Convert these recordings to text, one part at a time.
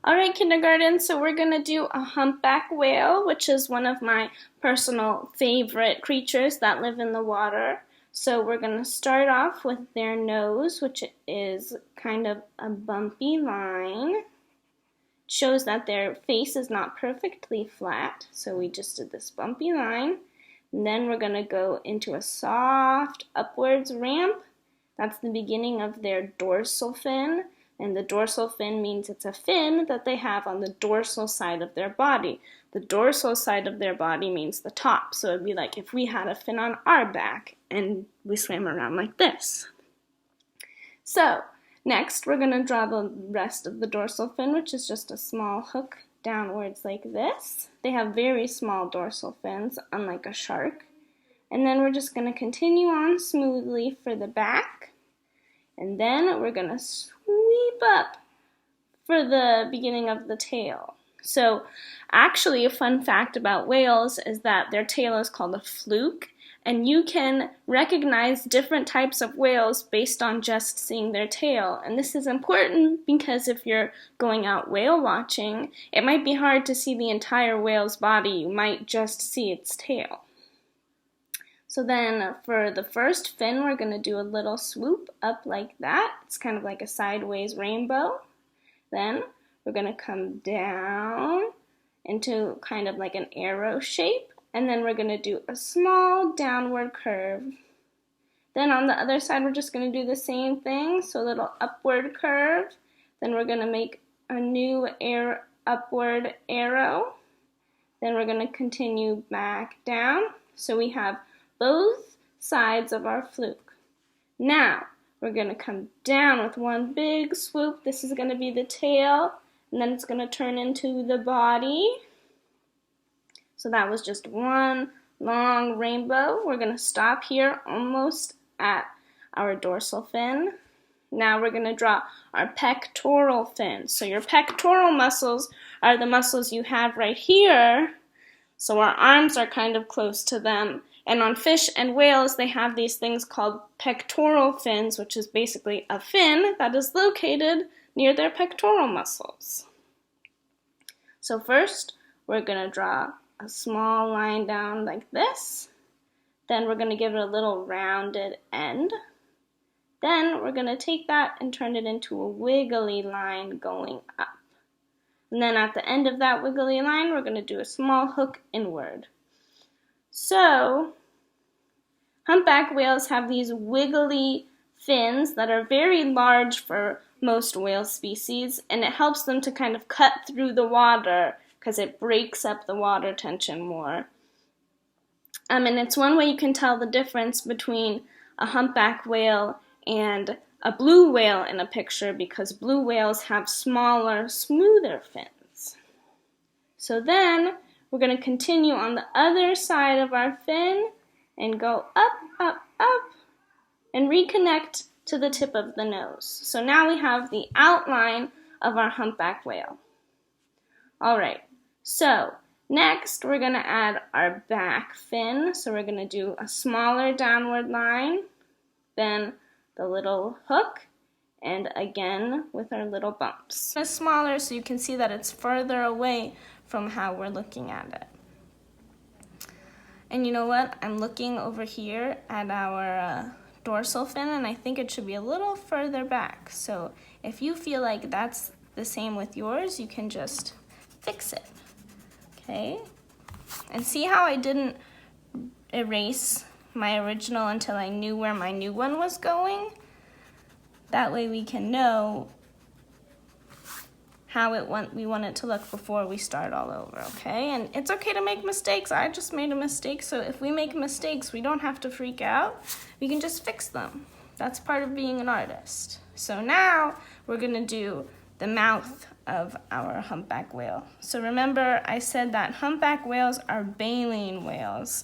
All right, kindergarten, so we're going to do a humpback whale, which is one of my personal favorite creatures that live in the water. So we're going to start off with their nose, which is kind of a bumpy line. It shows that their face is not perfectly flat, so we just did this bumpy line. And then we're going to go into a soft upwards ramp. That's the beginning of their dorsal fin. And the dorsal fin means it's a fin that they have on the dorsal side of their body. The dorsal side of their body means the top. So it'd be like if we had a fin on our back and we swam around like this. So next we're going to draw the rest of the dorsal fin, which is just a small hook downwards like this. They have very small dorsal fins, unlike a shark. And then we're just going to continue on smoothly for the back. And then we're going to sweep up for the beginning of the tail. So actually a fun fact about whales is that their tail is called a fluke, and you can recognize different types of whales based on just seeing their tail. And this is important because if you're going out whale watching, it might be hard to see the entire whale's body. You might just see its tail. So then for the first fin, we're going to do a little swoop up like that. It's kind of like a sideways rainbow. Then we're going to come down into kind of like an arrow shape. And then we're going to do a small downward curve. Then on the other side, we're just going to do the same thing. So a little upward curve. Then we're going to make a new upward arrow. Then we're going to continue back down. So we have both sides of our fluke. Now, we're going to come down with one big swoop. This is going to be the tail, and then it's going to turn into the body. So that was just one long rainbow. We're going to stop here almost at our dorsal fin. Now we're going to draw our pectoral fin. So your pectoral muscles are the muscles you have right here. So our arms are kind of close to them. And on fish and whales, they have these things called pectoral fins, which is basically a fin that is located near their pectoral muscles. So first, we're going to draw a small line down like this. Then we're going to give it a little rounded end. Then we're going to take that and turn it into a wiggly line going up. And then at the end of that wiggly line, we're going to do a small hook inward. So, humpback whales have these wiggly fins that are very large for most whale species, and it helps them to kind of cut through the water because it breaks up the water tension more. And it's one way you can tell the difference between a humpback whale and a blue whale in a picture, because blue whales have smaller, smoother fins. So then, we're going to continue on the other side of our fin and go up, up, up, and reconnect to the tip of the nose. So now we have the outline of our humpback whale. All right, so next we're going to add our back fin. So we're going to do a smaller downward line, then the little hook, and again with our little bumps. It's smaller so you can see that it's further away from how we're looking at it. And you know what? I'm looking over here at our dorsal fin, and I think it should be a little further back. So if you feel like that's the same with yours, you can just fix it. Okay? And see how I didn't erase my original until I knew where my new one was going? That way we can know how we want it to look before we start all over, okay? And it's okay to make mistakes. I just made a mistake, so if we make mistakes, we don't have to freak out. We can just fix them. That's part of being an artist. So now we're gonna do the mouth of our humpback whale. So remember, I said that humpback whales are baleen whales.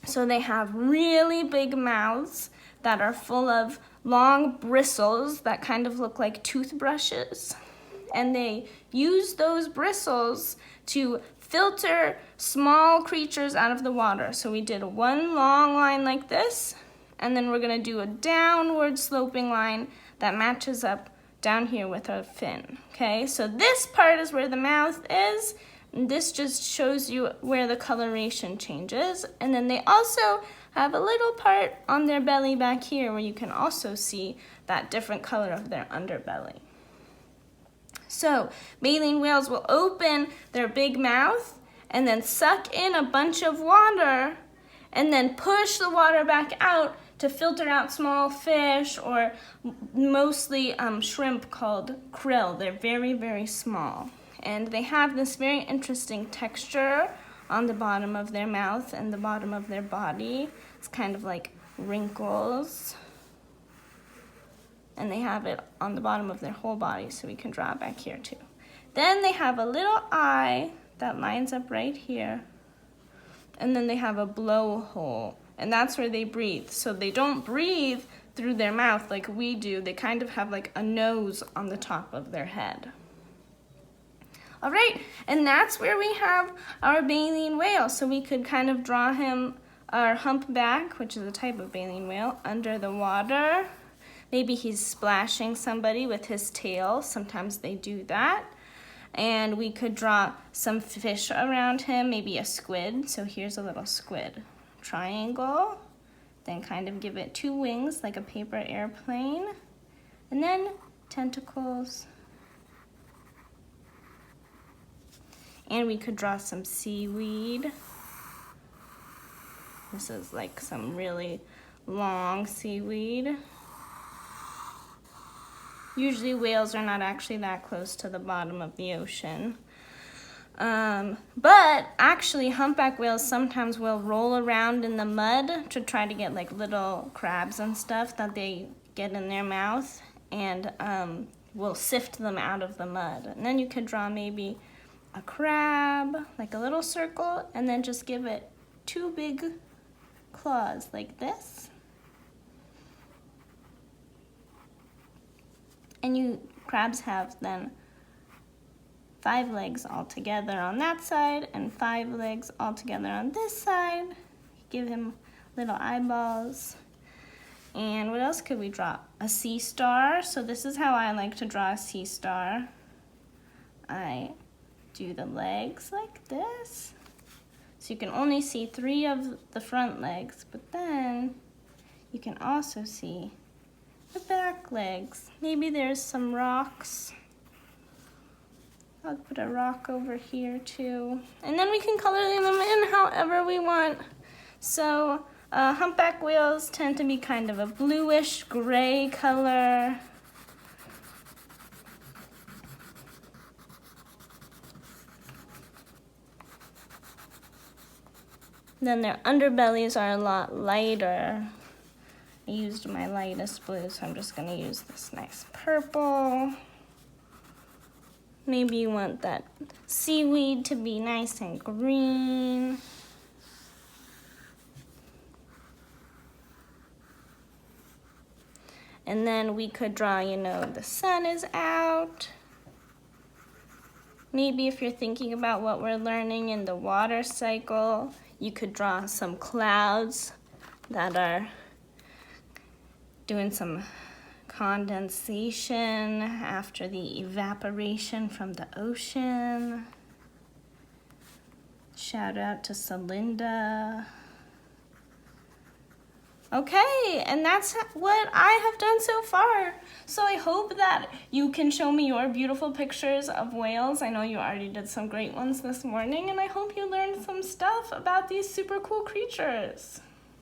So they have really big mouths that are full of long bristles that kind of look like toothbrushes. And they use those bristles to filter small creatures out of the water. So we did one long line like this, and then we're going to do a downward sloping line that matches up down here with her fin. Okay, so this part is where the mouth is. And this just shows you where the coloration changes. And then they also have a little part on their belly back here where you can also see that different color of their underbelly. So baleen whales will open their big mouth and then suck in a bunch of water and then push the water back out to filter out small fish or mostly shrimp called krill. They're very, very small. And they have this very interesting texture on the bottom of their mouth and the bottom of their body. It's kind of like wrinkles. And they have it on the bottom of their whole body, so we can draw it back here too. Then they have a little eye that lines up right here. And then they have a blowhole, and that's where they breathe. So they don't breathe through their mouth like we do. They kind of have like a nose on the top of their head. All right, and that's where we have our baleen whale. So we could kind of draw him, our humpback, which is a type of baleen whale, under the water. Maybe he's splashing somebody with his tail. Sometimes they do that. And we could draw some fish around him, maybe a squid. So here's a little squid. Triangle, then kind of give it 2 wings like a paper airplane. And then tentacles. And we could draw some seaweed. This is like some really long seaweed. Usually whales are not actually that close to the bottom of the ocean. But actually humpback whales sometimes will roll around in the mud to try to get like little crabs and stuff that they get in their mouth, and will sift them out of the mud. And then you could draw maybe a crab, like a little circle, and then just give it 2 big claws like this. And crabs have then 5 legs all together on that side and 5 legs all together on this side. Give him little eyeballs. And what else could we draw? A sea star. So this is how I like to draw a sea star. I do the legs like this. So you can only see 3 of the front legs, but then you can also see the back legs. Maybe there's some rocks. I'll put a rock over here too. And then we can color them in however we want. So humpback whales tend to be kind of a bluish gray color. Then their underbellies are a lot lighter. I used my lightest blue, so I'm just gonna use this nice purple. Maybe you want that seaweed to be nice and green. And then we could draw, the sun is out. Maybe if you're thinking about what we're learning in the water cycle, you could draw some clouds that are doing some condensation after the evaporation from the ocean. Shout out to Celinda. Okay, and that's what I have done so far. So I hope that you can show me your beautiful pictures of whales. I know you already did some great ones this morning, and I hope you learned some stuff about these super cool creatures.